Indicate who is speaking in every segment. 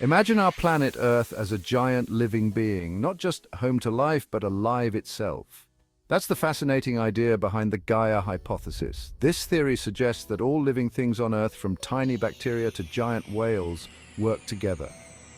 Speaker 1: Imagine our planet Earth as a giant living being, not just home to life, but alive itself. That's the fascinating idea behind the Gaia Hypothesis. This theory suggests that all living things on Earth, from tiny bacteria to giant whales, work together.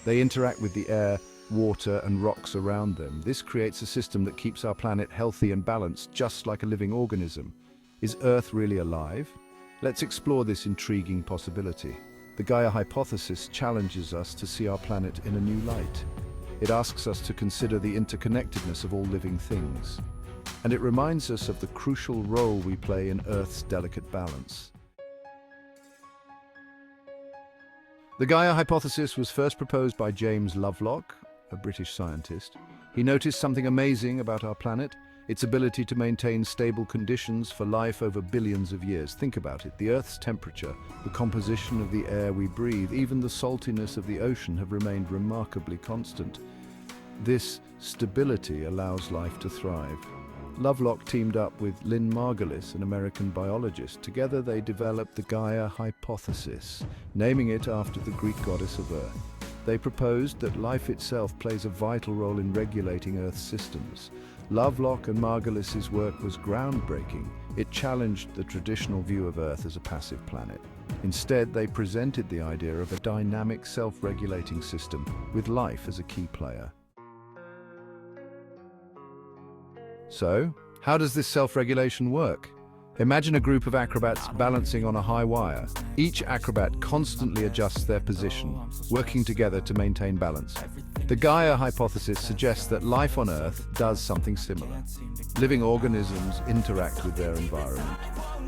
Speaker 1: They interact with the air, water, and rocks around them. This creates a system that keeps our planet healthy and balanced, just like a living organism. Is Earth really alive? Let's explore this intriguing possibility. The Gaia Hypothesis challenges us to see our planet in a new light. It asks us to consider the interconnectedness of all living things. And it reminds us of the crucial role we play in Earth's delicate balance. The Gaia Hypothesis was first proposed by James Lovelock, a British scientist. He noticed something amazing about our planet: its ability to maintain stable conditions for life over billions of years. Think about it. The Earth's temperature, the composition of the air we breathe, even the saltiness of the ocean have remained remarkably constant. This stability allows life to thrive. Lovelock teamed up with Lynn Margulis, an American biologist. Together they developed the Gaia Hypothesis, naming it after the Greek goddess of Earth. They proposed that life itself plays a vital role in regulating Earth's systems. Lovelock and Margulis's work was groundbreaking. It challenged the traditional view of Earth as a passive planet. Instead, they presented the idea of a dynamic, self-regulating system, with life as a key player. So, how does this self-regulation work? Imagine a group of acrobats balancing on a high wire. Each acrobat constantly adjusts their position, working together to maintain balance. The Gaia Hypothesis suggests that life on Earth does something similar. Living organisms interact with their environment,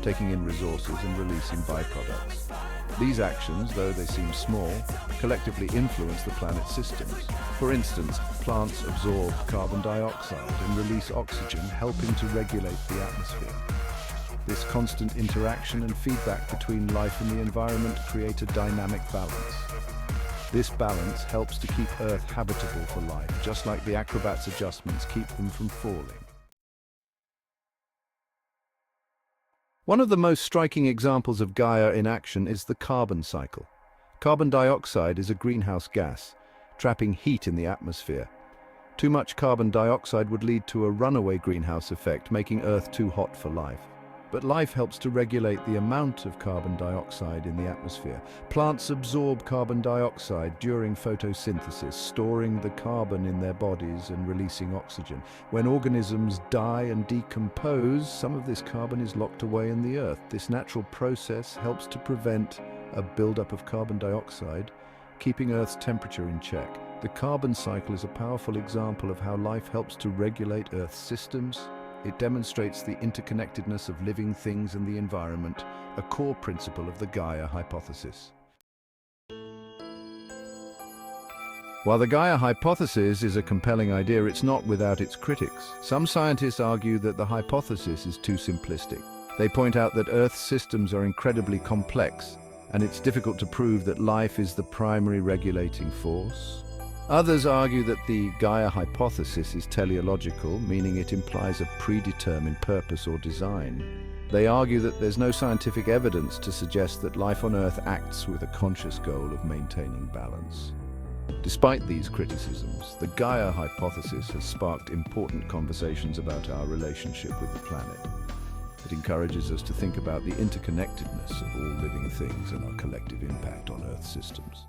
Speaker 1: taking in resources and releasing byproducts. These actions, though they seem small, collectively influence the planet's systems. For instance, plants absorb carbon dioxide and release oxygen, helping to regulate the atmosphere. This constant interaction and feedback between life and the environment create a dynamic balance. This balance helps to keep Earth habitable for life, just like the acrobat's adjustments keep them from falling. One of the most striking examples of Gaia in action is the carbon cycle. Carbon dioxide is a greenhouse gas, trapping heat in the atmosphere. Too much carbon dioxide would lead to a runaway greenhouse effect, making Earth too hot for life. But life helps to regulate the amount of carbon dioxide in the atmosphere. Plants absorb carbon dioxide during photosynthesis, storing the carbon in their bodies and releasing oxygen. When organisms die and decompose, some of this carbon is locked away in the earth. This natural process helps to prevent a buildup of carbon dioxide, keeping Earth's temperature in check. The carbon cycle is a powerful example of how life helps to regulate Earth's systems. It demonstrates the interconnectedness of living things and the environment, a core principle of the Gaia Hypothesis. While the Gaia Hypothesis is a compelling idea, it's not without its critics. Some scientists argue that the hypothesis is too simplistic. They point out that Earth's systems are incredibly complex, and it's difficult to prove that life is the primary regulating force. Others argue that the Gaia Hypothesis is teleological, meaning it implies a predetermined purpose or design. They argue that there's no scientific evidence to suggest that life on Earth acts with a conscious goal of maintaining balance. Despite these criticisms, the Gaia Hypothesis has sparked important conversations about our relationship with the planet. It encourages us to think about the interconnectedness of all living things and our collective impact on Earth's systems.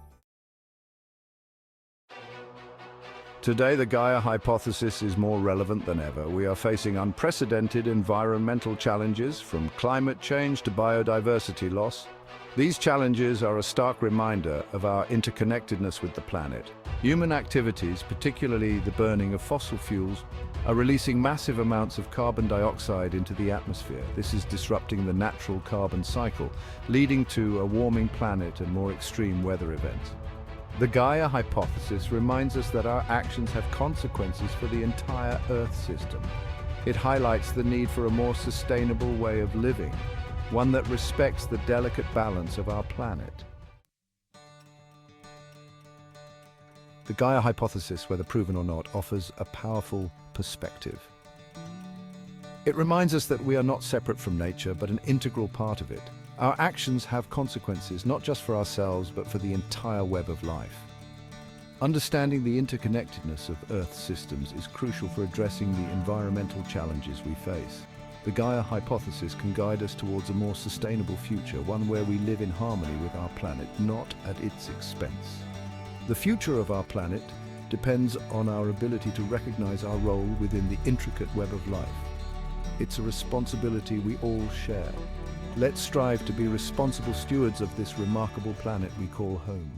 Speaker 1: Today, the Gaia Hypothesis is more relevant than ever. We are facing unprecedented environmental challenges, from climate change to biodiversity loss. These challenges are a stark reminder of our interconnectedness with the planet. Human activities, particularly the burning of fossil fuels, are releasing massive amounts of carbon dioxide into the atmosphere. This is disrupting the natural carbon cycle, leading to a warming planet and more extreme weather events. The Gaia Hypothesis reminds us that our actions have consequences for the entire Earth system. It highlights the need for a more sustainable way of living, one that respects the delicate balance of our planet. The Gaia Hypothesis, whether proven or not, offers a powerful perspective. It reminds us that we are not separate from nature, but an integral part of it. Our actions have consequences, not just for ourselves, but for the entire web of life. Understanding the interconnectedness of Earth's systems is crucial for addressing the environmental challenges we face. The Gaia Hypothesis can guide us towards a more sustainable future, one where we live in harmony with our planet, not at its expense. The future of our planet depends on our ability to recognize our role within the intricate web of life. It's a responsibility we all share. Let's strive to be responsible stewards of this remarkable planet we call home.